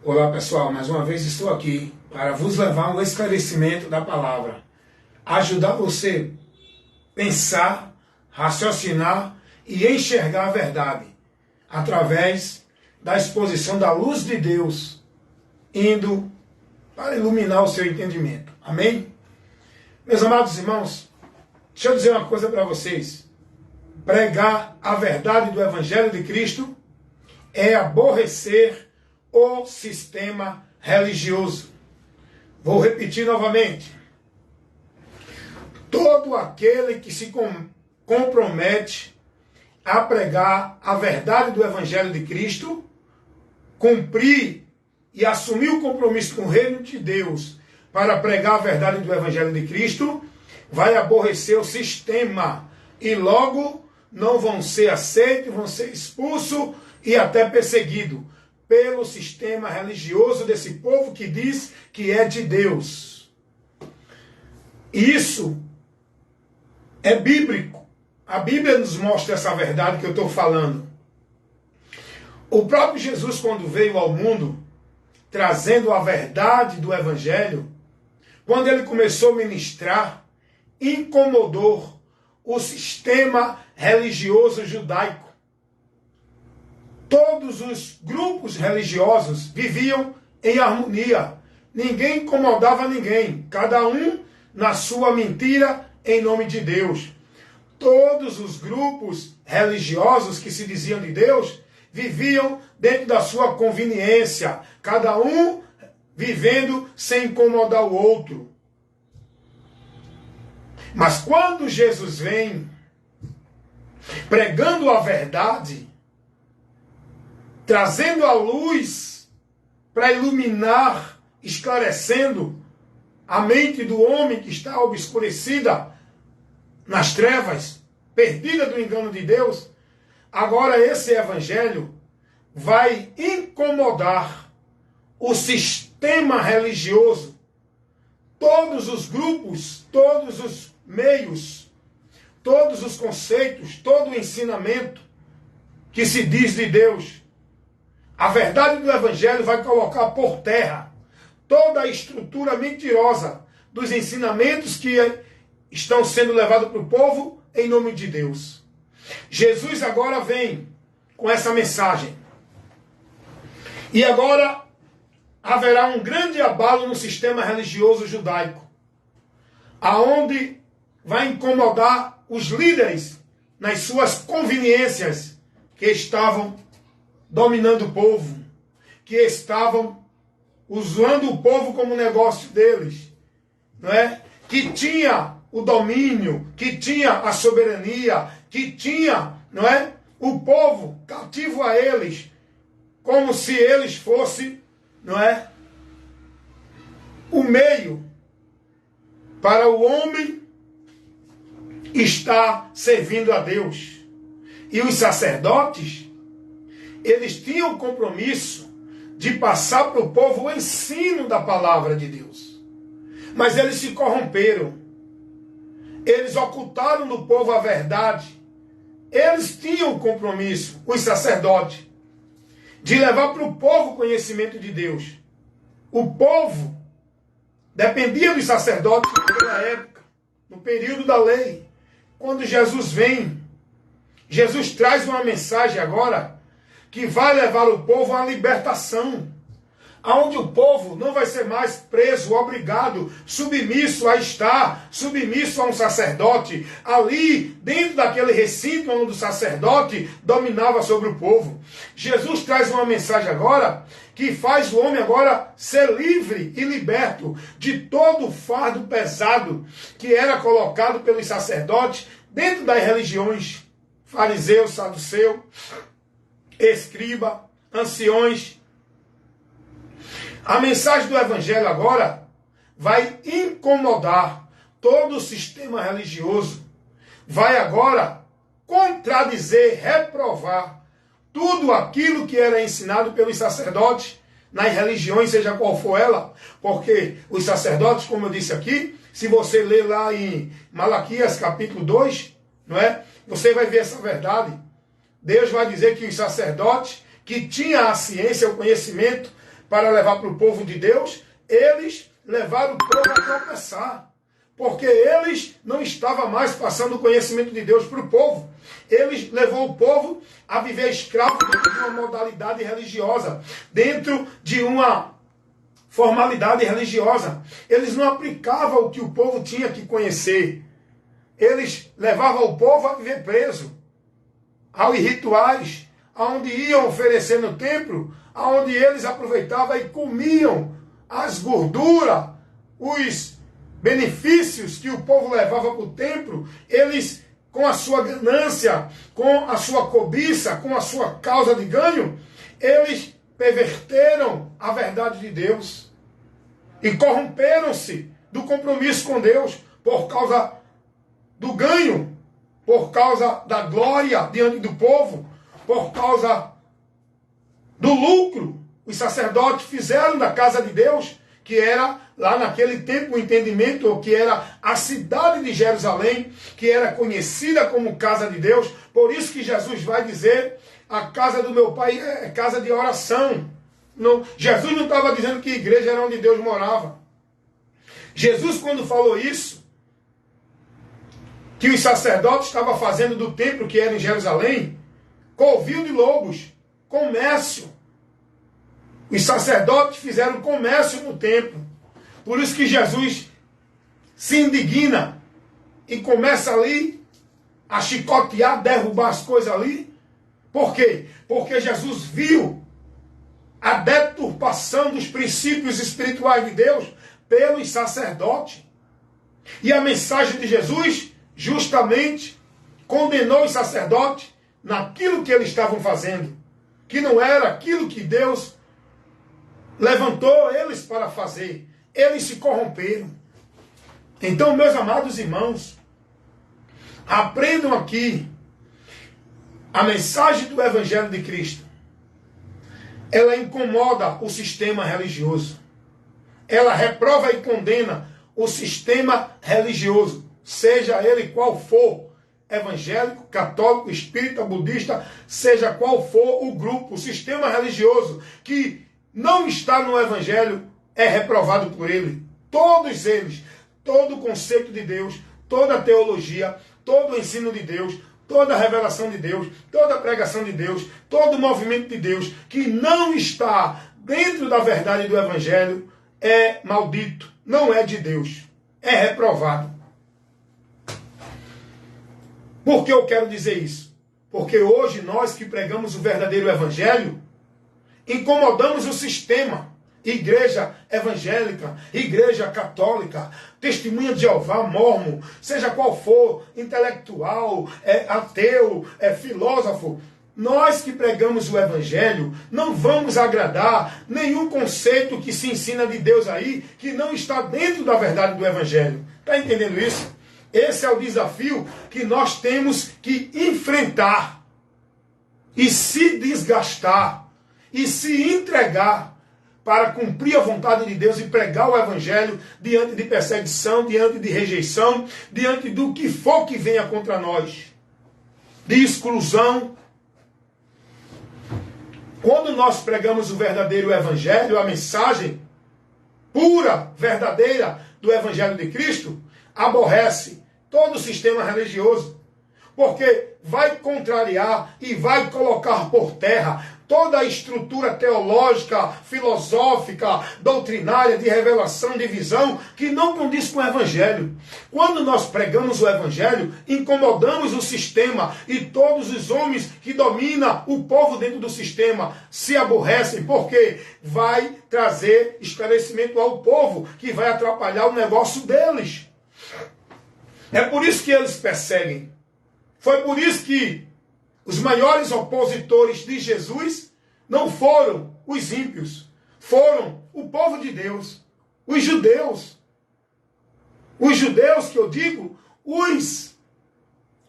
Olá pessoal, mais uma vez estou aqui para vos levar um esclarecimento da palavra, ajudar você a pensar, raciocinar e enxergar a verdade através da exposição da luz de Deus, indo para iluminar o seu entendimento. Amém? Meus amados irmãos, deixa eu dizer uma coisa para vocês. Pregar a verdade do Evangelho de Cristo é aborrecer o sistema religioso. Vou repetir novamente. Todo aquele que se compromete a pregar a verdade do Evangelho de Cristo, cumprir e assumir o compromisso com o reino de Deus para pregar a verdade do Evangelho de Cristo, vai aborrecer o sistema e logo não vão ser aceitos, vão ser expulsos e até perseguidos pelo sistema religioso desse povo que diz que é de Deus. Isso é bíblico. A Bíblia nos mostra essa verdade que eu estou falando. O próprio Jesus, quando veio ao mundo, trazendo a verdade do Evangelho, quando ele começou a ministrar, incomodou o sistema religioso judaico. Todos os grupos religiosos viviam em harmonia. Ninguém incomodava ninguém. Cada um na sua mentira em nome de Deus. Todos os grupos religiosos que se diziam de Deus viviam dentro da sua conveniência. Cada um vivendo sem incomodar o outro. Mas quando Jesus vem pregando a verdade, trazendo a luz para iluminar, esclarecendo a mente do homem que está obscurecida nas trevas, perdida do engano de Deus, agora esse evangelho vai incomodar o sistema religioso, todos os grupos, todos os meios, todos os conceitos, todo o ensinamento que se diz de Deus. A verdade do Evangelho vai colocar por terra toda a estrutura mentirosa dos ensinamentos que estão sendo levados para o povo em nome de Deus. Jesus agora vem com essa mensagem. E agora haverá um grande abalo no sistema religioso judaico, aonde vai incomodar os líderes nas suas conveniências que estavam dominando o povo, que estavam usando o povo como negócio deles, não é? Que tinha o domínio, que tinha a soberania, que tinha, não é? O povo cativo a eles, como se eles fossem, não é? O meio para o homem estar servindo a Deus. E os sacerdotes, eles tinham o compromisso de passar para o povo o ensino da palavra de Deus. Mas eles se corromperam. Eles ocultaram do povo a verdade. Eles tinham o compromisso, os sacerdotes, de levar para o povo o conhecimento de Deus. O povo dependia dos sacerdotes naquela época, no período da lei. Quando Jesus vem, Jesus traz uma mensagem agora que vai levar o povo à libertação, aonde o povo não vai ser mais preso, obrigado, submisso a estar, submisso a um sacerdote, ali dentro daquele recinto onde o sacerdote dominava sobre o povo. Jesus traz uma mensagem agora que faz o homem agora ser livre e liberto de todo o fardo pesado que era colocado pelos sacerdotes dentro das religiões, fariseu, saduceu, escriba, anciões. A mensagem do Evangelho agora vai incomodar todo o sistema religioso. Vai agora contradizer, reprovar tudo aquilo que era ensinado pelos sacerdotes nas religiões, seja qual for ela. Porque os sacerdotes, como eu disse aqui, se você ler lá em Malaquias capítulo 2, não é? Você vai ver essa verdade. Deus vai dizer que os sacerdotes que tinham a ciência, o conhecimento, para levar para o povo de Deus, eles levaram o povo a tropeçar. Porque eles não estavam mais passando o conhecimento de Deus para o povo. Eles levou o povo a viver escravo dentro de uma modalidade religiosa, dentro de uma formalidade religiosa. Eles não aplicavam o que o povo tinha que conhecer. Eles levavam o povo a viver preso aos rituais, aonde iam oferecer no templo, aonde eles aproveitavam e comiam as gorduras, os benefícios que o povo levava para o templo. Eles, com a sua ganância, com a sua cobiça, com a sua causa de ganho, eles perverteram a verdade de Deus e corromperam-se do compromisso com Deus por causa do ganho, por causa da glória diante do povo, por causa do lucro. Os sacerdotes fizeram da casa de Deus, que era lá naquele tempo o entendimento, que era a cidade de Jerusalém, que era conhecida como casa de Deus. Por isso que Jesus vai dizer: a casa do meu pai é casa de oração. Não, Jesus não estava dizendo que a igreja era onde Deus morava. Jesus, quando falou isso, que os sacerdotes estavam fazendo do templo que era em Jerusalém, covil de lobos, comércio. Os sacerdotes fizeram comércio no templo. Por isso que Jesus se indigna e começa ali a chicotear, derrubar as coisas ali. Por quê? Porque Jesus viu a deturpação dos princípios espirituais de Deus pelos sacerdotes. E a mensagem de Jesus justamente condenou os sacerdotes naquilo que eles estavam fazendo, que não era aquilo que Deus levantou eles para fazer. Eles se corromperam. Então, meus amados irmãos, aprendam aqui a mensagem do Evangelho de Cristo. Ela incomoda o sistema religioso. Ela reprova e condena o sistema religioso, seja ele qual for, evangélico, católico, espírita, budista, seja qual for o grupo, o sistema religioso que não está no Evangelho é reprovado por ele. Todos eles, todo o conceito de Deus, toda a teologia, todo o ensino de Deus, toda a revelação de Deus, toda a pregação de Deus, todo o movimento de Deus que não está dentro da verdade do Evangelho é maldito, não é de Deus, é reprovado. Por que eu quero dizer isso? Porque hoje nós que pregamos o verdadeiro Evangelho incomodamos o sistema. Igreja evangélica, igreja católica, testemunha de Jeová, mormon, seja qual for, intelectual, ateu, filósofo. Nós que pregamos o Evangelho não vamos agradar nenhum conceito que se ensina de Deus aí que não está dentro da verdade do Evangelho. Está entendendo isso? Esse é o desafio que nós temos que enfrentar e se desgastar e se entregar para cumprir a vontade de Deus e pregar o Evangelho diante de perseguição, diante de rejeição, diante do que for que venha contra nós, de exclusão. Quando nós pregamos o verdadeiro Evangelho, a mensagem pura, verdadeira do Evangelho de Cristo, aborrece todo o sistema religioso, porque vai contrariar e vai colocar por terra toda a estrutura teológica, filosófica, doutrinária, de revelação, de visão, que não condiz com o Evangelho. Quando nós pregamos o Evangelho, incomodamos o sistema e todos os homens que dominam o povo dentro do sistema se aborrecem, porque vai trazer esclarecimento ao povo, que vai atrapalhar o negócio deles. É por isso que eles perseguem. Foi por isso que os maiores opositores de Jesus não foram os ímpios, foram o povo de Deus, os judeus. Os judeus, que eu digo, os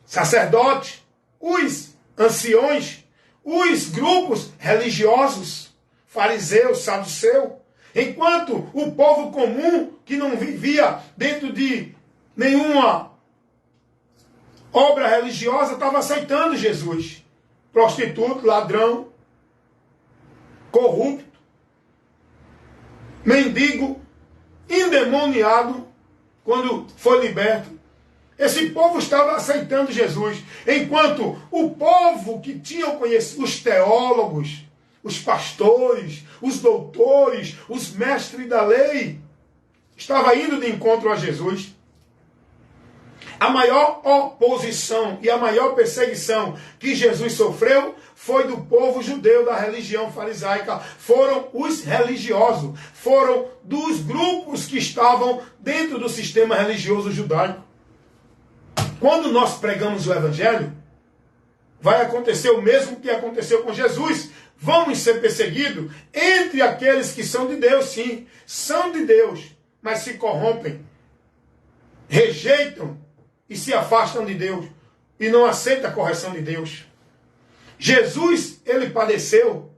sacerdotes, os anciões, os grupos religiosos, fariseus, saduceus. Enquanto o povo comum, que não vivia dentro de nenhuma obra religiosa, estava aceitando Jesus. Prostituto, ladrão, corrupto. mendigo, endemoniado, quando foi liberto. Esse povo estava aceitando Jesus, enquanto o povo que tinha conhecido, os teólogos, os pastores, os doutores, os mestres da lei, estava indo de encontro a Jesus. A maior oposição e a maior perseguição que Jesus sofreu foi do povo judeu, da religião farisaica. Foram os religiosos, foram dos grupos que estavam dentro do sistema religioso judaico. Quando nós pregamos o Evangelho, vai acontecer o mesmo que aconteceu com Jesus. Vamos ser perseguidos entre aqueles que são de Deus, sim, são de Deus, mas se corrompem, rejeitam e se afastam de Deus e não aceitam a correção de Deus. Jesus, ele padeceu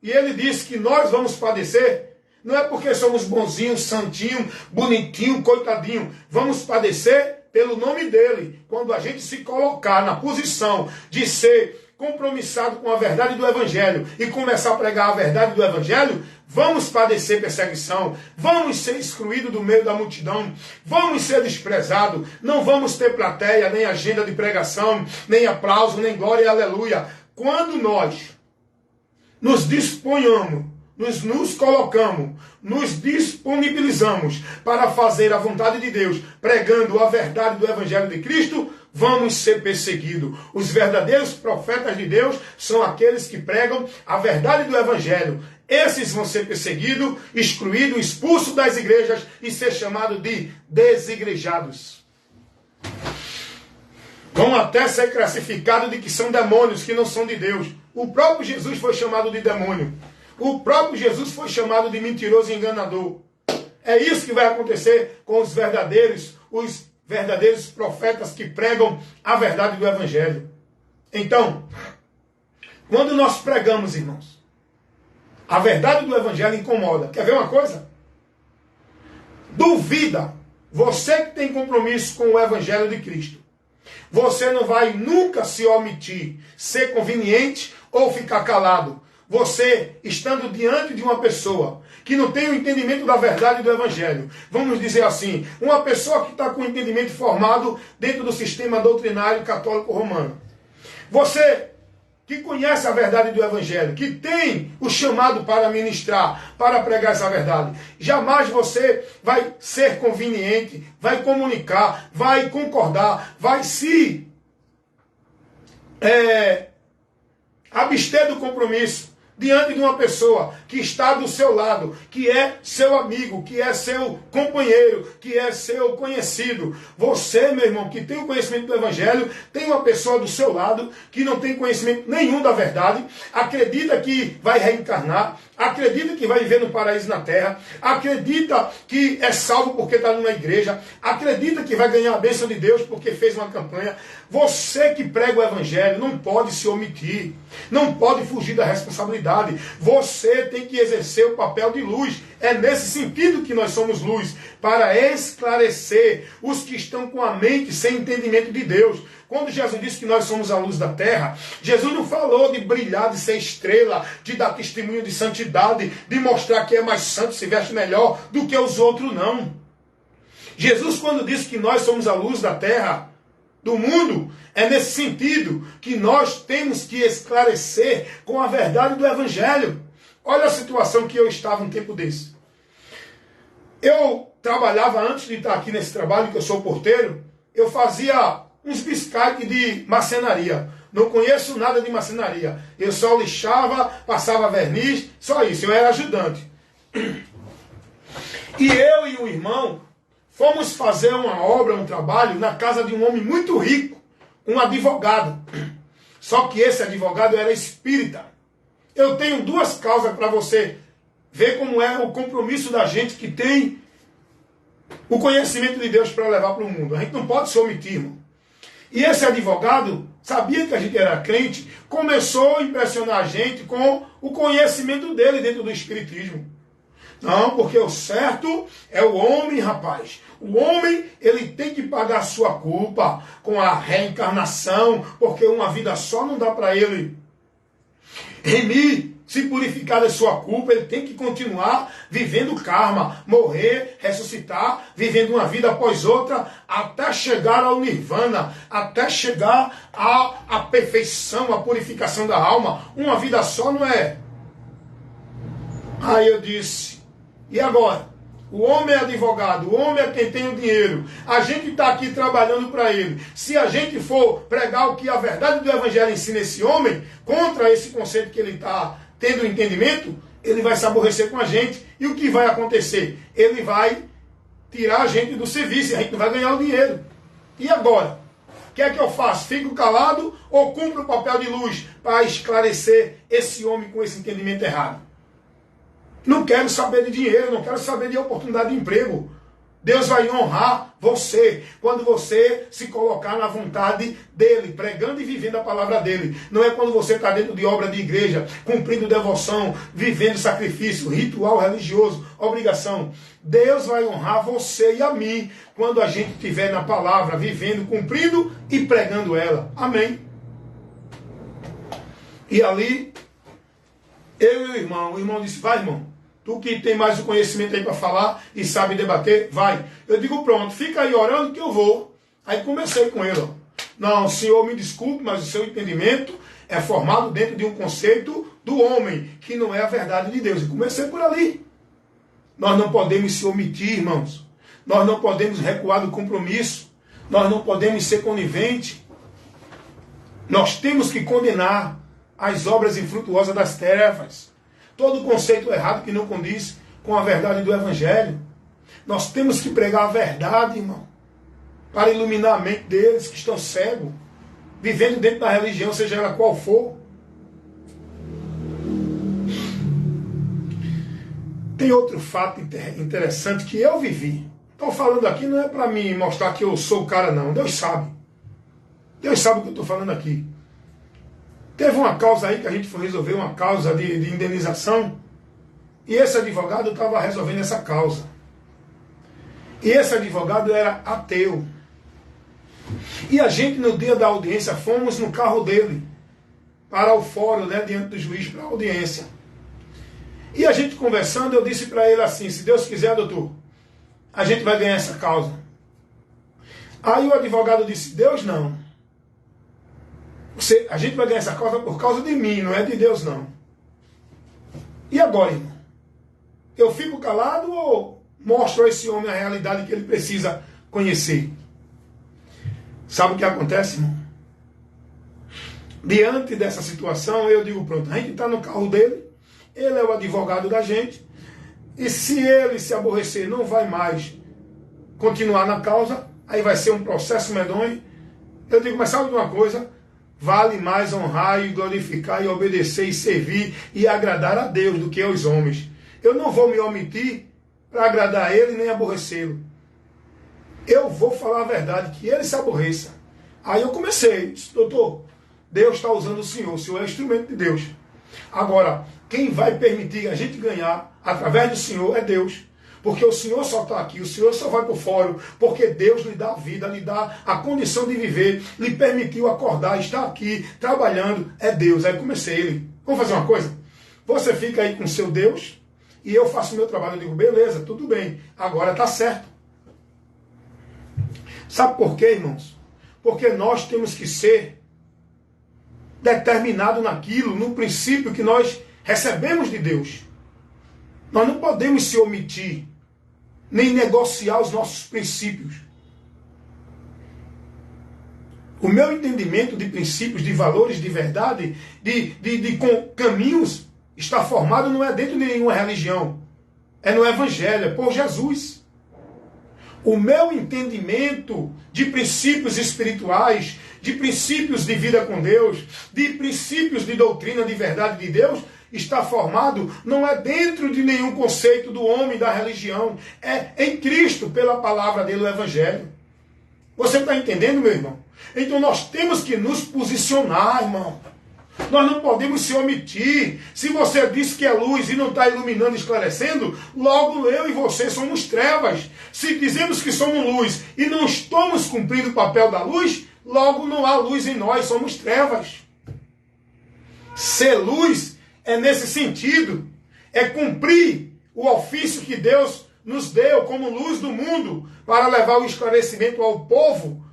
e ele disse que nós vamos padecer. Não é porque somos bonzinhos, santinhos, bonitinhos, coitadinhos. Vamos padecer pelo nome dele. Quando a gente se colocar na posição de ser compromissado com a verdade do Evangelho e começar a pregar a verdade do Evangelho, vamos padecer perseguição, vamos ser excluídos do meio da multidão, vamos ser desprezados, não vamos ter plateia, nem agenda de pregação, nem aplauso, nem glória e aleluia. Quando nós nos disponhamos, nos colocamos, nos disponibilizamos para fazer a vontade de Deus, pregando a verdade do Evangelho de Cristo, vamos ser perseguidos. Os verdadeiros profetas de Deus são aqueles que pregam a verdade do Evangelho. Esses vão ser perseguidos, excluídos, expulsos das igrejas e ser chamados de desigrejados. Vão até ser classificados de que são demônios, que não são de Deus. O próprio Jesus foi chamado de demônio. O próprio Jesus foi chamado de mentiroso e enganador. É isso que vai acontecer com os verdadeiros profetas que pregam a verdade do Evangelho. Então, quando nós pregamos, irmãos, a verdade do Evangelho incomoda. Quer ver uma coisa? Duvida. Você que tem compromisso com o Evangelho de Cristo, você não vai nunca se omitir, ser conveniente ou ficar calado. Você, estando diante de uma pessoa que não tem o entendimento da verdade do Evangelho, vamos dizer assim, uma pessoa que está com o entendimento formado dentro do sistema doutrinário católico romano. Você que conhece a verdade do Evangelho, que tem o chamado para ministrar, para pregar essa verdade, jamais você vai ser conveniente, vai comunicar, vai concordar, vai se abster do compromisso diante de uma pessoa que está do seu lado, que é seu amigo, que é seu companheiro, que é seu conhecido. Você, meu irmão, que tem o conhecimento do Evangelho, tem uma pessoa do seu lado que não tem conhecimento nenhum da verdade, acredita que vai reencarnar, acredita que vai viver no paraíso na terra, acredita que é salvo porque está numa igreja, acredita que vai ganhar a bênção de Deus porque fez uma campanha. Você que prega o Evangelho não pode se omitir, não pode fugir da responsabilidade. Você tem que exercer o papel de luz. É nesse sentido que nós somos luz, para esclarecer os que estão com a mente sem entendimento de Deus. Quando Jesus disse que nós somos a luz da terra, Jesus não falou de brilhar, de ser estrela, de dar testemunho de santidade, de mostrar que é mais santo, se veste melhor do que os outros, não. Jesus, quando disse que nós somos a luz da terra, do mundo, é nesse sentido que nós temos que esclarecer com a verdade do Evangelho. Olha a situação que eu estava um tempo desse. Eu trabalhava, antes de estar aqui nesse trabalho, que eu sou porteiro, eu fazia uns biscates de marcenaria. Não conheço nada de marcenaria. Eu só lixava, passava verniz, só isso. Eu era ajudante. E eu e um irmão fomos fazer uma obra, um trabalho, na casa de um homem muito rico, um advogado. Só que esse advogado era espírita. Eu tenho duas causas para você ver como é o compromisso da gente que tem o conhecimento de Deus para levar para o mundo. A gente não pode se omitir, irmão. E esse advogado sabia que a gente era crente, começou a impressionar a gente com o conhecimento dele dentro do espiritismo. Não, porque o certo é o homem, rapaz. O homem, ele tem que pagar a sua culpa com a reencarnação, porque uma vida só não dá para ele remir se purificar da sua culpa, ele tem que continuar vivendo karma, morrer, ressuscitar, vivendo uma vida após outra, até chegar ao nirvana, até chegar à perfeição, à purificação da alma. Uma vida só não é. Aí eu disse, e agora? O homem é advogado, o homem é quem tem o dinheiro. A gente está aqui trabalhando para ele. Se a gente for pregar o que a verdade do Evangelho ensina esse homem, contra esse conceito que ele está tendo entendimento, ele vai se aborrecer com a gente. E o que vai acontecer? Ele vai tirar a gente do serviço, a gente não vai ganhar o dinheiro. E agora? O que é que eu faço? Fico calado ou cumpro o papel de luz para esclarecer esse homem com esse entendimento errado? Não quero saber de dinheiro, não quero saber de oportunidade de emprego. Deus vai honrar você quando você se colocar na vontade dele, pregando e vivendo a palavra dele. Não é quando você está dentro de obra de igreja, cumprindo devoção, vivendo sacrifício, ritual religioso, obrigação. Deus vai honrar você e a mim quando a gente estiver na palavra, vivendo, cumprindo e pregando ela. Amém. E ali, eu e o irmão disse, vai, irmão. Tu que tem mais o conhecimento aí para falar e sabe debater, vai. Eu digo, pronto, fica aí orando que eu vou. Aí comecei com ele. Ó. Não, senhor, me desculpe, mas o seu entendimento é formado dentro de um conceito do homem, que não é a verdade de Deus. E comecei por ali. Nós não podemos se omitir, irmãos. Nós não podemos recuar do compromisso. Nós não podemos ser coniventes. Nós temos que condenar as obras infrutuosas das trevas. Todo conceito errado que não condiz com a verdade do Evangelho. Nós temos que pregar a verdade, irmão, para iluminar a mente deles que estão cegos, vivendo dentro da religião, seja ela qual for. Tem outro fato interessante que eu vivi. Estou falando aqui não é para me mostrar que eu sou o cara, não. Deus sabe. Deus sabe o que eu estou falando aqui. Teve uma causa aí que a gente foi resolver, uma causa de indenização, e esse advogado estava resolvendo essa causa. E esse advogado era ateu. E a gente, no dia da audiência, fomos no carro dele, para o fórum, né, diante do juiz, para a audiência. E a gente conversando, eu disse para ele assim, se Deus quiser, doutor, a gente vai ganhar essa causa. Aí o advogado disse, Deus não. A gente vai ganhar essa causa por causa de mim, não é de Deus não. E agora, irmão? Eu fico calado ou mostro a esse homem a realidade que ele precisa conhecer? Sabe o que acontece, irmão? Diante dessa situação, eu digo, pronto, a gente está no carro dele, ele é o advogado da gente, e se ele se aborrecer, não vai mais continuar na causa, aí vai ser um processo medonho. Eu digo, mas sabe de uma coisa? Vale mais honrar e glorificar e obedecer e servir e agradar a Deus do que aos homens. Eu não vou me omitir para agradar a ele nem aborrecê-lo. Eu vou falar a verdade, que ele se aborreça. Aí eu comecei, disse, doutor, Deus está usando o senhor é instrumento de Deus. Agora, quem vai permitir a gente ganhar através do senhor é Deus. Porque o Senhor só está aqui, o Senhor só vai para o fórum, porque Deus lhe dá a vida, lhe dá a condição de viver, lhe permitiu acordar, estar aqui, trabalhando, é Deus. Aí comecei ele, vamos fazer uma coisa? Você fica aí com o seu Deus, e eu faço o meu trabalho. Eu digo, beleza, tudo bem, agora está certo. Sabe por quê, irmãos? Porque nós temos que ser determinados naquilo, no princípio que nós recebemos de Deus. Nós não podemos se omitir, nem negociar os nossos princípios. O meu entendimento de princípios, de valores, de verdade, de caminhos, está formado não é dentro de nenhuma religião. É no Evangelho, é por Jesus. O meu entendimento de princípios espirituais, de princípios de vida com Deus, de princípios de doutrina de verdade de Deus, está formado não é dentro de nenhum conceito do homem, da religião. É em Cristo, pela palavra dele, o Evangelho. Você está entendendo, meu irmão? Então nós temos que nos posicionar, irmão. Nós não podemos se omitir. Se você diz que é luz e não está iluminando, esclarecendo, logo eu e você somos trevas. Se dizemos que somos luz e não estamos cumprindo o papel da luz, logo não há luz em nós, somos trevas. Ser luz É nesse sentido, é cumprir o ofício que Deus nos deu como luz do mundo para levar o esclarecimento ao povo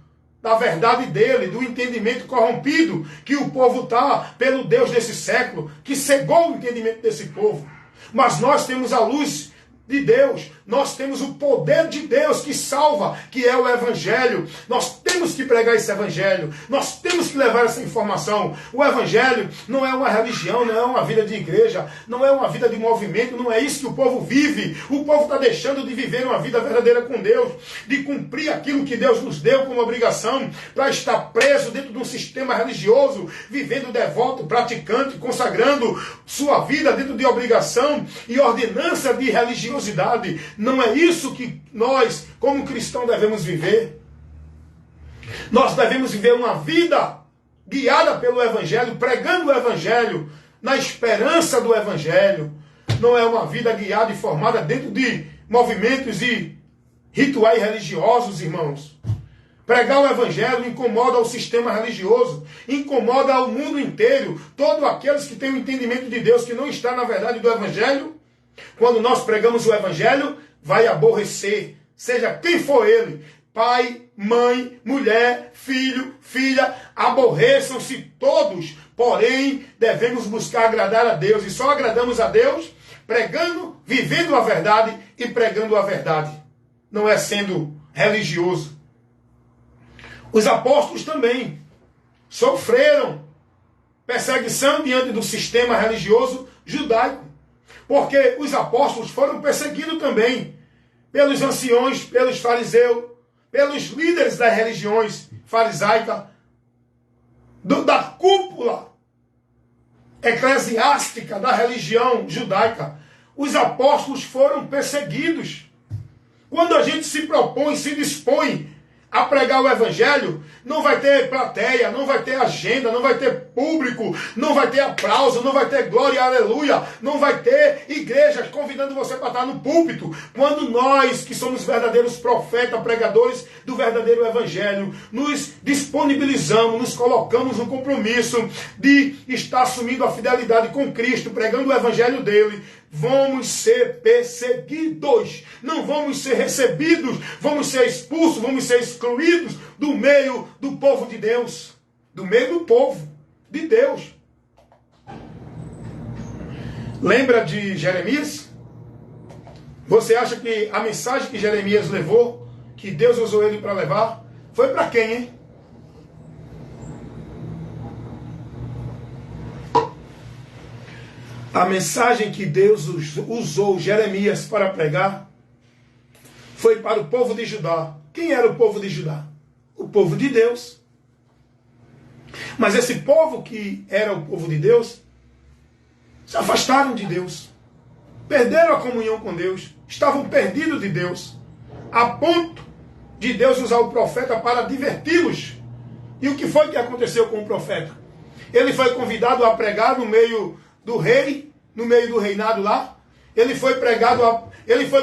da verdade dele, do entendimento corrompido que o povo está pelo Deus desse século, que cegou o entendimento desse povo. Mas nós temos a luz de Deus, nós temos o poder de Deus que salva, que é o Evangelho. Nós temos que pregar esse Evangelho, nós temos que levar essa informação. O Evangelho não é uma religião, não é uma vida de igreja, não é uma vida de movimento, não é isso que o povo vive. O povo está deixando de viver uma vida verdadeira com Deus, de cumprir aquilo que Deus nos deu como obrigação, para estar preso dentro de um sistema religioso, vivendo devoto, praticante, consagrando sua vida dentro de obrigação e ordenança de religiosidade. Não é isso que nós, como cristãos, devemos viver. Nós devemos viver uma vida guiada pelo Evangelho, pregando o Evangelho, na esperança do Evangelho. Não é uma vida guiada e formada dentro de movimentos e rituais religiosos, irmãos. Pregar o Evangelho incomoda o sistema religioso, incomoda o mundo inteiro, todos aqueles que têm o entendimento de Deus, que não está na verdade do Evangelho. Quando nós pregamos o Evangelho, vai aborrecer, seja quem for ele, pai, mãe, mulher, filho, filha, aborreçam-se todos, porém devemos buscar agradar a Deus, e só agradamos a Deus pregando, vivendo a verdade e pregando a verdade, não é sendo religioso. Os apóstolos também sofreram perseguição diante do sistema religioso judaico, porque os apóstolos foram perseguidos também pelos anciões, pelos fariseus, pelos líderes das religiões farisaicas, da cúpula eclesiástica da religião judaica. Os apóstolos foram perseguidos. Quando a gente se propõe, se dispõe a pregar o Evangelho, não vai ter plateia, não vai ter agenda, não vai ter público, não vai ter aplauso, não vai ter glória, aleluia, não vai ter igrejas convidando você para estar no púlpito. Quando nós, que somos verdadeiros profetas, pregadores do verdadeiro Evangelho, nos disponibilizamos, nos colocamos no compromisso de estar assumindo a fidelidade com Cristo, pregando o Evangelho dele, vamos ser perseguidos, não vamos ser recebidos, vamos ser expulsos, vamos ser excluídos do meio do povo de Deus, do meio do povo de Deus. Lembra de Jeremias? Você acha que a mensagem que Jeremias levou, que Deus usou ele para levar, foi para quem, hein? A mensagem que Deus usou Jeremias para pregar foi para o povo de Judá. Quem era o povo de Judá? O povo de Deus. Mas esse povo que era o povo de Deus, se afastaram de Deus. Perderam a comunhão com Deus. Estavam perdidos de Deus. A ponto de Deus usar o profeta para diverti-los. E o que foi que aconteceu com o profeta? Ele foi convidado a pregar no meio do rei, no meio do reinado lá. Ele foi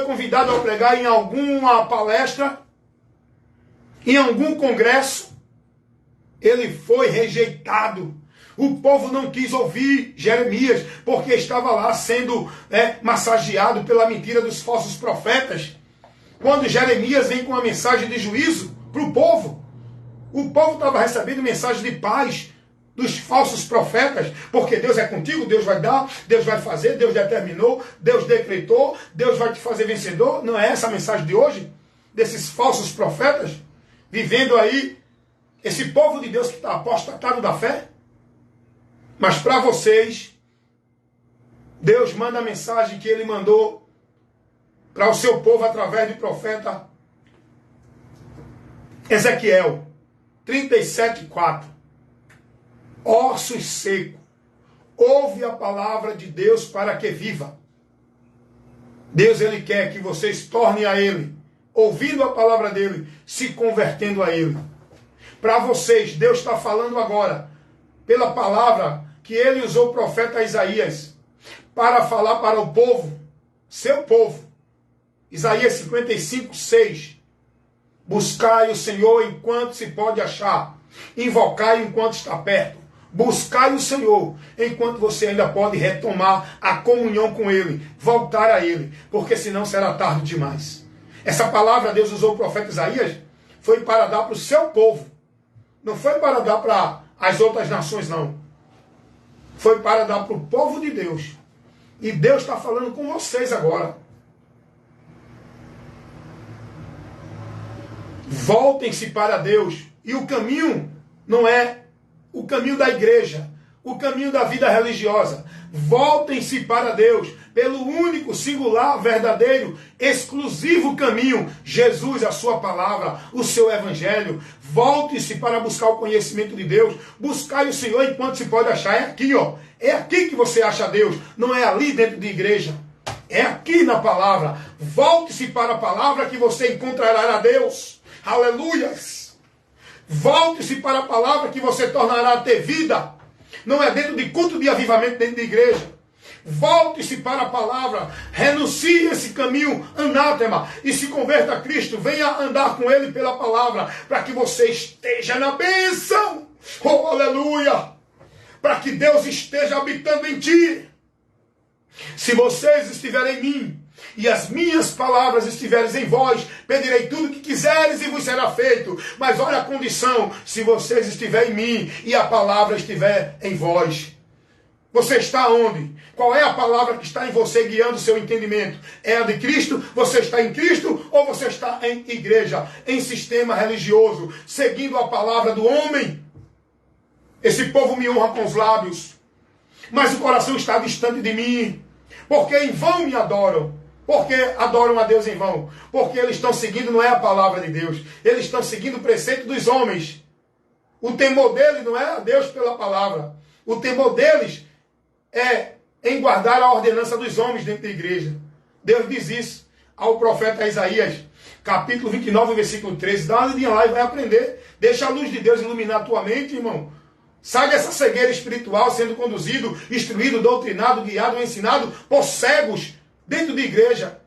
convidado a pregar em alguma palestra, em algum congresso. Ele foi rejeitado. O povo não quis ouvir Jeremias, porque estava lá sendo massageado pela mentira dos falsos profetas. Quando Jeremias vem com a mensagem de juízo para o povo estava recebendo mensagem de paz dos falsos profetas, porque Deus é contigo, Deus vai dar, Deus vai fazer, Deus determinou, Deus decretou, Deus vai te fazer vencedor. Não é essa a mensagem de hoje? Desses falsos profetas, vivendo aí, esse povo de Deus que está apostatado da fé? Mas para vocês, Deus manda a mensagem que Ele mandou para o seu povo através do profeta Ezequiel 37:4. Ossos secos, ouve a palavra de Deus para que viva. Deus, Ele quer que vocês tornem a Ele, ouvindo a palavra dEle, se convertendo a Ele. Para vocês, Deus está falando agora, pela palavra que Ele usou o profeta Isaías, para falar para o povo, seu povo. Isaías 55:6. Buscai o Senhor enquanto se pode achar, invocai enquanto está perto. Buscai o Senhor, enquanto você ainda pode retomar a comunhão com Ele, voltar a Ele, porque senão será tarde demais. Essa palavra Deus usou o profeta Isaías, foi para dar para o seu povo. Não foi para dar para as outras nações, não. Foi para dar para o povo de Deus. E Deus está falando com vocês agora. Voltem-se para Deus. E o caminho não é o caminho da igreja, o caminho da vida religiosa. Voltem-se para Deus, pelo único, singular, verdadeiro, exclusivo caminho, Jesus, a sua palavra, o seu evangelho. Volte-se para buscar o conhecimento de Deus. Buscai o Senhor enquanto se pode achar. É aqui, ó. É aqui que você acha Deus. Não é ali dentro de igreja. É aqui na palavra. Volte-se para a palavra que você encontrará a Deus. Aleluias! Volte-se para a palavra que você tornará a ter vida. Não é dentro de culto de avivamento, dentro de igreja. Volte-se para a palavra. Renuncie esse caminho anátema e se converta a Cristo. Venha andar com Ele pela palavra, para que você esteja na bênção. Oh, aleluia! Para que Deus esteja habitando em ti. Se vocês estiverem em mim, e as minhas palavras estiverem em vós, pedirei tudo o que quiseres e vos será feito. Mas olha a condição: se vocês estiverem em mim e a palavra estiver em vós. Você está onde? Qual é a palavra que está em você guiando o seu entendimento? É a de Cristo? Você está em Cristo ou você está em igreja, em sistema religioso, seguindo a palavra do homem? Esse povo me honra com os lábios, mas o coração está distante de mim, porque em vão me adoram. Porque adoram a Deus em vão? Porque eles estão seguindo, não é a palavra de Deus, eles estão seguindo o preceito dos homens. O temor deles não é a Deus pela palavra. O temor deles é em guardar a ordenança dos homens dentro da igreja. Deus diz isso ao profeta Isaías, capítulo 29, versículo 13. Dá uma lidinha lá e vai aprender. Deixa a luz de Deus iluminar a tua mente, irmão. Sai dessa cegueira espiritual, sendo conduzido, instruído, doutrinado, guiado, ensinado por cegos dentro de igreja,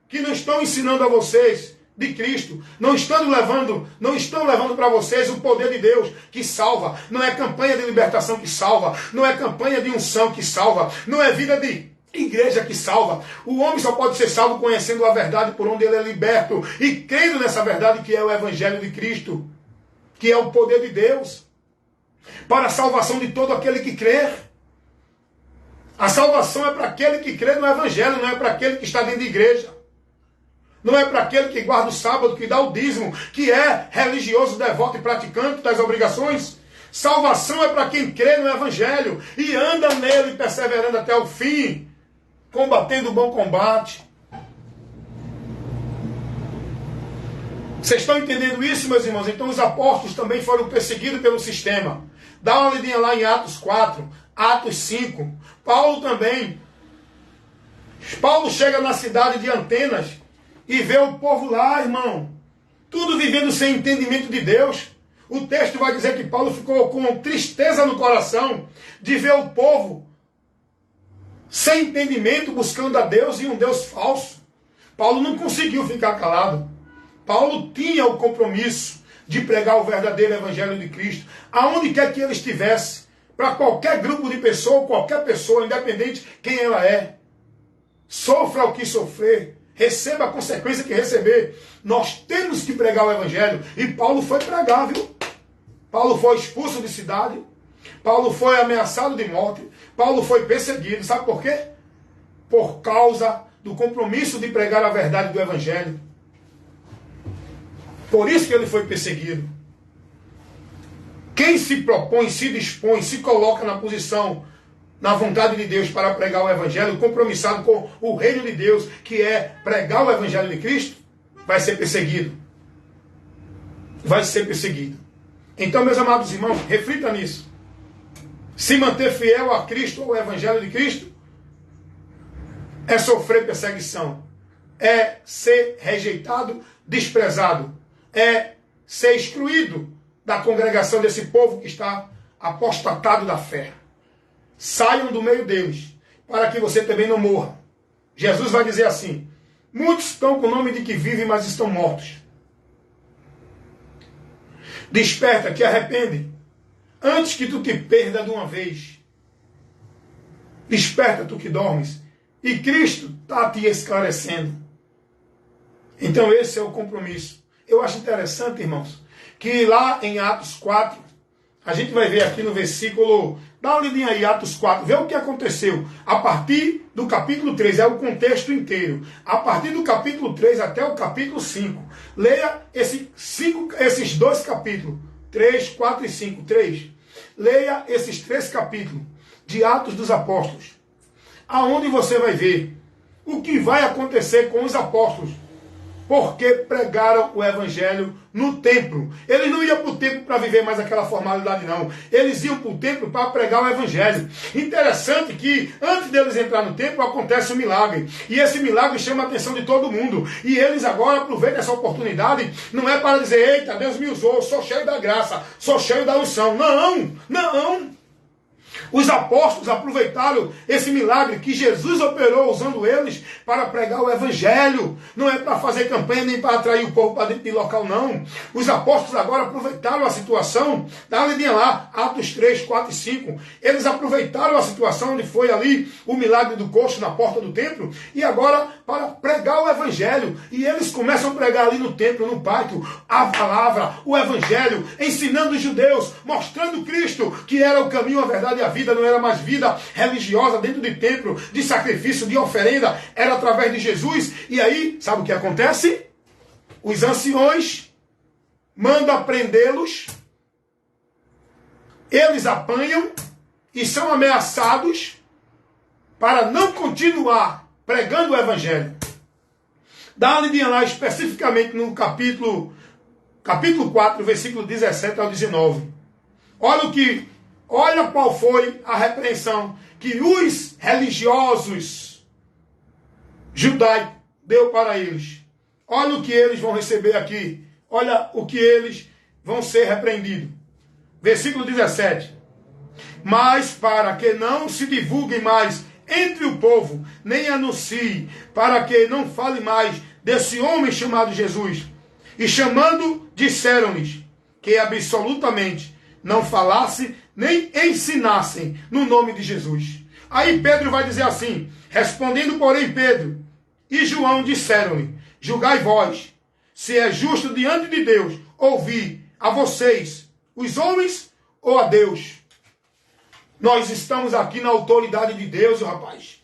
que não estão ensinando a vocês de Cristo, não estão levando para vocês o poder de Deus que salva. Não é campanha de libertação que salva, não é campanha de unção que salva, não é vida de igreja que salva. O homem só pode ser salvo conhecendo a verdade por onde ele é liberto e crendo nessa verdade que é o evangelho de Cristo, que é o poder de Deus para a salvação de todo aquele que crer. A salvação é para aquele que crê no evangelho, não é para aquele que está dentro de igreja. Não é para aquele que guarda o sábado, que dá o dízimo, que é religioso, devoto e praticante das obrigações. Salvação é para quem crê no evangelho e anda nele, perseverando até o fim, combatendo o bom combate. Vocês estão entendendo isso, meus irmãos? Então os apóstolos também foram perseguidos pelo sistema. Dá uma olhadinha lá em Atos 4, Atos 5. Paulo também. Paulo chega na cidade de Atenas e vê o povo lá, irmão, tudo vivendo sem entendimento de Deus. O texto vai dizer que Paulo ficou com tristeza no coração de ver o povo sem entendimento, buscando a Deus e um Deus falso. Paulo não conseguiu ficar calado. Paulo tinha o compromisso de pregar o verdadeiro evangelho de Cristo, aonde quer que ele estivesse, para qualquer grupo de pessoa, qualquer pessoa, independente quem ela é. Sofra o que sofrer, receba a consequência que receber. Nós temos que pregar o evangelho. E Paulo foi pregar, viu? Paulo foi expulso de cidade. Paulo foi ameaçado de morte. Paulo foi perseguido. Sabe por quê? Por causa do compromisso de pregar a verdade do evangelho. Por isso que ele foi perseguido. Quem se propõe, se dispõe, se coloca na posição, na vontade de Deus para pregar o evangelho, compromissado com o reino de Deus, que é pregar o evangelho de Cristo, vai ser perseguido. Vai ser perseguido. Então, meus amados irmãos, reflita nisso. Se manter fiel a Cristo, ao evangelho de Cristo, é sofrer perseguição, é ser rejeitado, desprezado, é ser excluído da congregação desse povo que está apostatado da fé. Saiam do meio deles, para que você também não morra. Jesus vai dizer assim: muitos estão com o nome de que vivem, mas estão mortos. Desperta, que arrepende. antes que tu te perda de uma vez. Desperta tu que dormes. E Cristo está te esclarecendo. Então esse é o compromisso. Eu acho interessante, irmãos, que lá em Atos 4, a gente vai ver aqui no versículo, dá uma olhadinha aí, Atos 4, vê o que aconteceu. A partir do capítulo 3, é o contexto inteiro. A partir do capítulo 3 até o capítulo 5. Leia esses dois capítulos, 3, 4 e 5, 3. Leia esses 3 capítulos de Atos dos Apóstolos. Aonde você vai ver o que vai acontecer com os apóstolos. Porque pregaram o evangelho no templo. Eles não iam para o templo para viver mais aquela formalidade, não. Eles iam para o templo para pregar o evangelho. Interessante que, antes deles entrar no templo, acontece um milagre. E esse milagre chama a atenção de todo mundo. E eles agora aproveitam essa oportunidade, não é para dizer, eita, Deus me usou, sou cheio da graça, sou cheio da unção. Não, não. Os apóstolos aproveitaram esse milagre que Jesus operou usando eles para pregar o evangelho. Não é para fazer campanha nem para atrair o povo para dentro de local, não. Os apóstolos agora aproveitaram a situação. Dá uma olhadinha lá, Atos 3, 4 e 5. Eles aproveitaram a situação onde foi ali o milagre do coxo na porta do templo. E agora para pregar o evangelho. E eles começam a pregar ali no templo, no pátio, a palavra, o evangelho, ensinando os judeus, mostrando Cristo, que era o caminho, a verdade e a vida. Não era mais vida religiosa dentro de templo, de sacrifício, de oferenda, era através de Jesus. E aí, sabe o que acontece? Os anciões mandam prendê-los, eles apanham e são ameaçados para não continuar pregando o evangelho. Dá uma olhadinha lá especificamente no capítulo 4, versículo 17 ao 19. Olha qual foi a repreensão que os religiosos judaicos deu para eles. Olha o que eles vão receber aqui. Olha o que eles vão ser repreendidos. Versículo 17. Mas para que não se divulguem mais entre o povo, nem anuncie, para que não fale mais desse homem chamado Jesus. E chamando, disseram-lhes que absolutamente não falasse nem ensinassem no nome de Jesus. Aí Pedro vai dizer assim, respondendo porém Pedro e João disseram-lhe, julgai vós, se é justo diante de Deus ouvir a vocês, os homens, ou a Deus. Nós estamos aqui na autoridade de Deus, rapaz.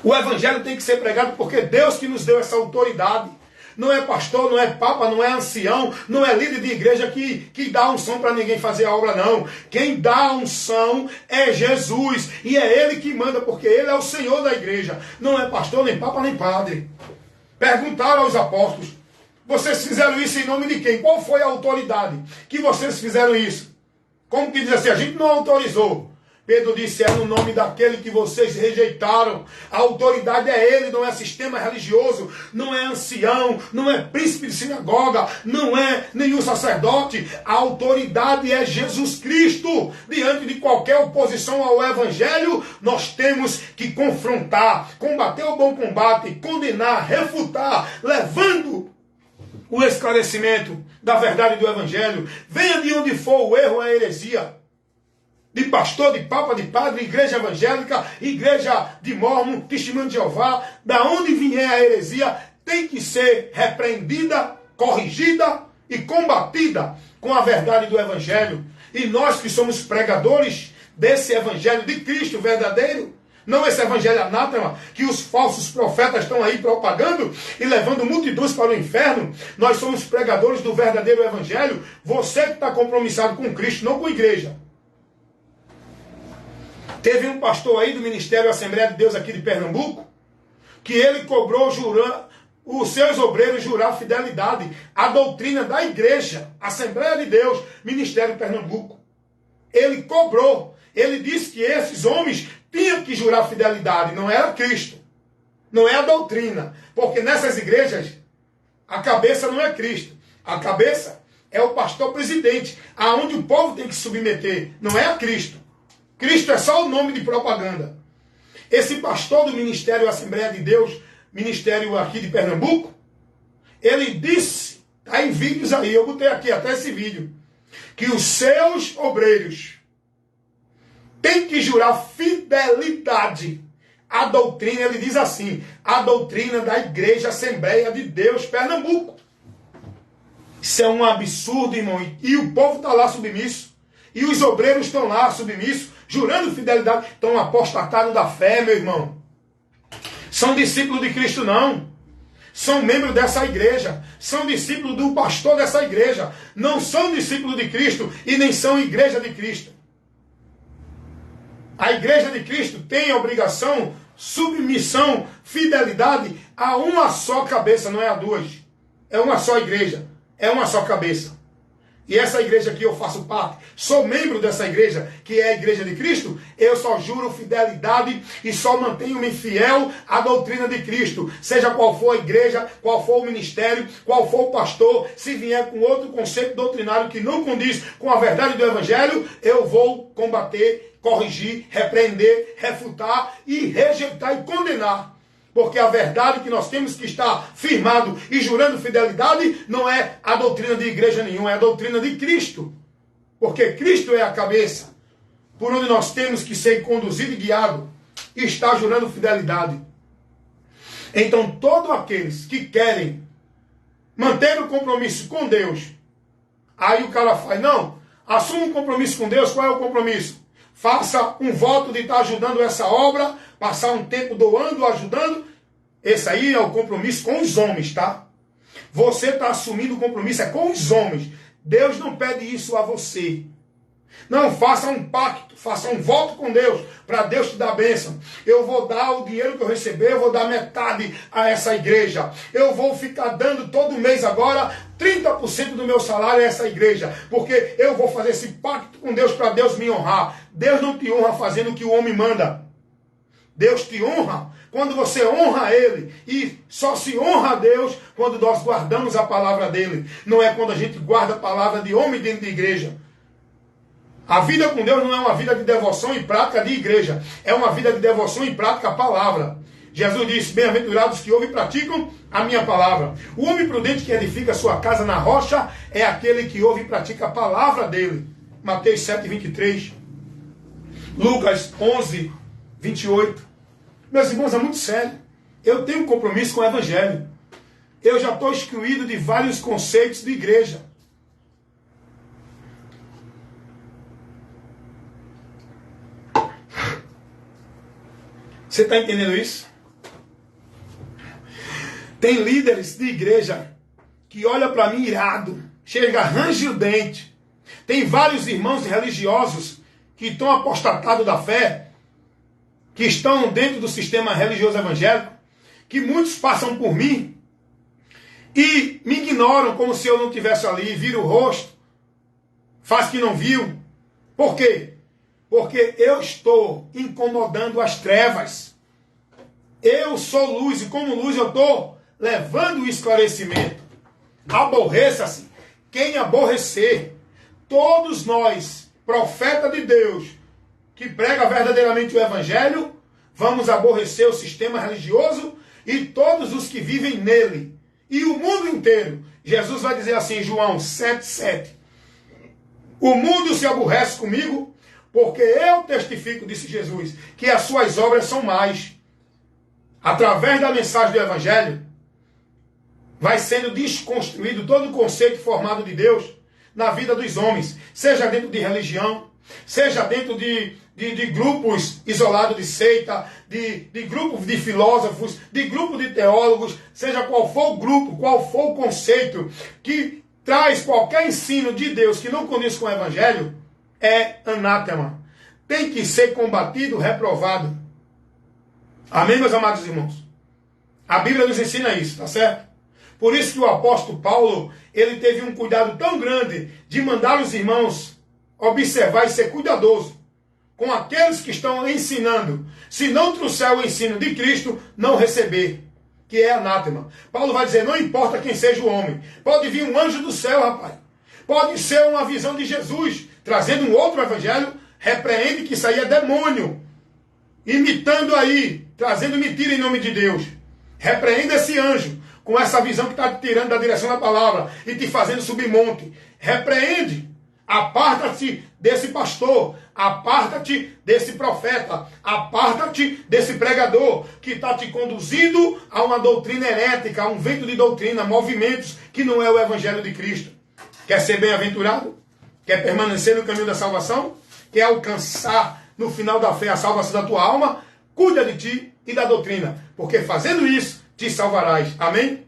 O evangelho tem que ser pregado porque Deus que nos deu essa autoridade. Não é pastor, não é papa, não é ancião, não é líder de igreja que dá unção para ninguém fazer a obra, não. Quem dá unção é Jesus. E é Ele que manda, porque Ele é o Senhor da igreja. Não é pastor, nem papa, nem padre. Perguntaram aos apóstolos, vocês fizeram isso em nome de quem? Qual foi a autoridade que vocês fizeram isso? Como que diz assim, a gente não autorizou. Pedro disse, é no nome daquele que vocês rejeitaram. A autoridade é ele, não é sistema religioso, não é ancião, não é príncipe de sinagoga, não é nenhum sacerdote. A autoridade é Jesus Cristo. Diante de qualquer oposição ao evangelho, nós temos que confrontar, combater o bom combate, condenar, refutar, levando o esclarecimento da verdade do evangelho. Venha de onde for o erro, a heresia. De pastor, de papa, de padre, igreja evangélica, igreja de Mórmon, testemunho de Jeová, da onde vier a heresia, tem que ser repreendida, corrigida e combatida com a verdade do evangelho. E nós que somos pregadores desse evangelho de Cristo verdadeiro, não esse evangelho anátema que os falsos profetas estão aí propagando e levando multidões para o inferno, nós somos pregadores do verdadeiro evangelho. Você que está compromissado com Cristo, não com a igreja. Teve um pastor aí do Ministério Assembleia de Deus aqui de Pernambuco, que ele cobrou os seus obreiros jurar fidelidade à doutrina da igreja, Assembleia de Deus, Ministério Pernambuco. Ele cobrou, ele disse que esses homens tinham que jurar fidelidade, não era Cristo, não é a doutrina, porque nessas igrejas a cabeça não é Cristo, a cabeça é o pastor presidente, aonde o povo tem que se submeter, não é a Cristo. Cristo é só o nome de propaganda. Esse pastor do Ministério Assembleia de Deus, ministério aqui de Pernambuco, ele disse, está em vídeos aí, eu botei aqui até esse vídeo. que os seus obreiros têm que jurar fidelidade à doutrina, ele diz assim, a doutrina da Igreja Assembleia de Deus, Pernambuco. Isso é um absurdo, irmão. E o povo está lá submisso. E os obreiros estão lá submissos, jurando fidelidade. Estão apostatados da fé, meu irmão. São discípulos de Cristo, não. São membros dessa igreja. São discípulos do pastor dessa igreja. Não são discípulos de Cristo e nem são igreja de Cristo. A igreja de Cristo tem obrigação, submissão, fidelidade a uma só cabeça, não é a duas. É uma só igreja. É uma só cabeça. E essa igreja que eu faço parte, sou membro dessa igreja, que é a igreja de Cristo, eu só juro fidelidade e só mantenho-me fiel à doutrina de Cristo. Seja qual for a igreja, qual for o ministério, qual for o pastor, se vier com outro conceito doutrinário que não condiz com a verdade do Evangelho, eu vou combater, corrigir, repreender, refutar e rejeitar e condenar. Porque a verdade que nós temos que estar firmado e jurando fidelidade não é a doutrina de igreja nenhuma, é a doutrina de Cristo. Porque Cristo é a cabeça por onde nós temos que ser conduzido e guiado e estar jurando fidelidade. Então, todos aqueles que querem manter o compromisso com Deus, aí o cara faz, não, assuma um compromisso com Deus, qual é o compromisso? Faça um voto de estar ajudando essa obra, passar um tempo doando, ajudando. Esse aí é o compromisso com os homens, tá? Você está assumindo o compromisso, é com os homens. Deus não pede isso a você. Não, faça um pacto, faça um voto com Deus, para Deus te dar a bênção. Eu vou dar o dinheiro que eu receber, eu vou dar metade a essa igreja. Eu vou ficar dando todo mês agora 30% do meu salário a essa igreja, porque eu vou fazer esse pacto com Deus para Deus me honrar. Deus não te honra fazendo o que o homem manda. Deus te honra quando você honra Ele. E só se honra a Deus quando nós guardamos a palavra dEle. Não é quando a gente guarda a palavra de homem dentro de igreja. A vida com Deus não é uma vida de devoção e prática de igreja. É uma vida de devoção e prática à palavra. Jesus disse, bem-aventurados que ouvem e praticam a minha palavra. O homem prudente que edifica sua casa na rocha é aquele que ouve e pratica a palavra dele. Mateus 7, 23. Lucas 11, 28. Meus irmãos, é muito sério. Eu tenho um compromisso com o Evangelho. Eu já estou excluído de vários conceitos de igreja. Você está entendendo isso? Tem líderes de igreja que olham para mim irado, chega, arranja o dente. Tem vários irmãos religiosos que estão apostatados da fé, que estão dentro do sistema religioso evangélico, que muitos passam por mim e me ignoram como se eu não estivesse ali, vira o rosto, faz que não viu. Por quê? Porque eu estou incomodando as trevas. Eu sou luz e como luz eu estou levando o esclarecimento. Aborreça-se quem aborrecer. Todos nós, profeta de Deus, que prega verdadeiramente o Evangelho, vamos aborrecer o sistema religioso e todos os que vivem nele. E o mundo inteiro. Jesus vai dizer assim em João 7,7. O mundo se aborrece comigo, porque eu testifico, disse Jesus, que as suas obras são más. Através da mensagem do Evangelho, vai sendo desconstruído todo o conceito formado de Deus na vida dos homens, seja dentro de religião, seja dentro de grupos isolados de seita, de grupos de filósofos, de grupos de teólogos, seja qual for o grupo, qual for o conceito que traz qualquer ensino de Deus que não condiz com o Evangelho, é anátema. Tem que ser combatido, reprovado. Amém, meus amados irmãos? A Bíblia nos ensina isso, tá certo? Por isso que o apóstolo Paulo, ele teve um cuidado tão grande de mandar os irmãos observar e ser cuidadoso com aqueles que estão ensinando. Se não trouxer o ensino de Cristo, não receber, que é anátema. Paulo vai dizer, não importa quem seja o homem. Pode vir um anjo do céu, rapaz. Pode ser uma visão de Jesus, trazendo um outro evangelho, repreende que isso aí é demônio. Imitando aí, trazendo mentira em nome de Deus. Repreenda esse anjo, com essa visão que está te tirando da direção da palavra e te fazendo subir monte. Repreende. Aparta-te desse pastor, aparta-te desse profeta, aparta-te desse pregador que está te conduzindo a uma doutrina herética, a um vento de doutrina, movimentos que não é o evangelho de Cristo. Quer ser bem-aventurado? Quer permanecer no caminho da salvação? Quer alcançar no final da fé a salvação da tua alma? Cuida de ti e da doutrina, porque fazendo isso te salvarás. Amém?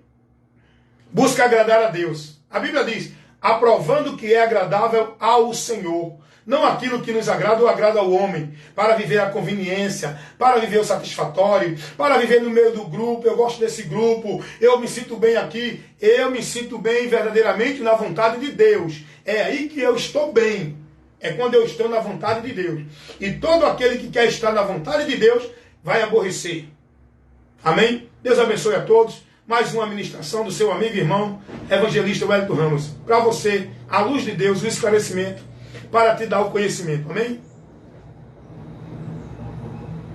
Busca agradar a Deus. A Bíblia diz: aprovando o que é agradável ao Senhor. Não aquilo que nos agrada ou agrada ao homem. Para viver a conveniência, para viver o satisfatório, para viver no meio do grupo. Eu gosto desse grupo, eu me sinto bem aqui. Eu me sinto bem verdadeiramente na vontade de Deus. É aí que eu estou bem. É quando eu estou na vontade de Deus. E todo aquele que quer estar na vontade de Deus vai aborrecer. Amém? Deus abençoe a todos. Mais uma ministração do seu amigo e irmão, evangelista Wellington Ramos. Para você, a luz de Deus, o esclarecimento, para te dar o conhecimento. Amém?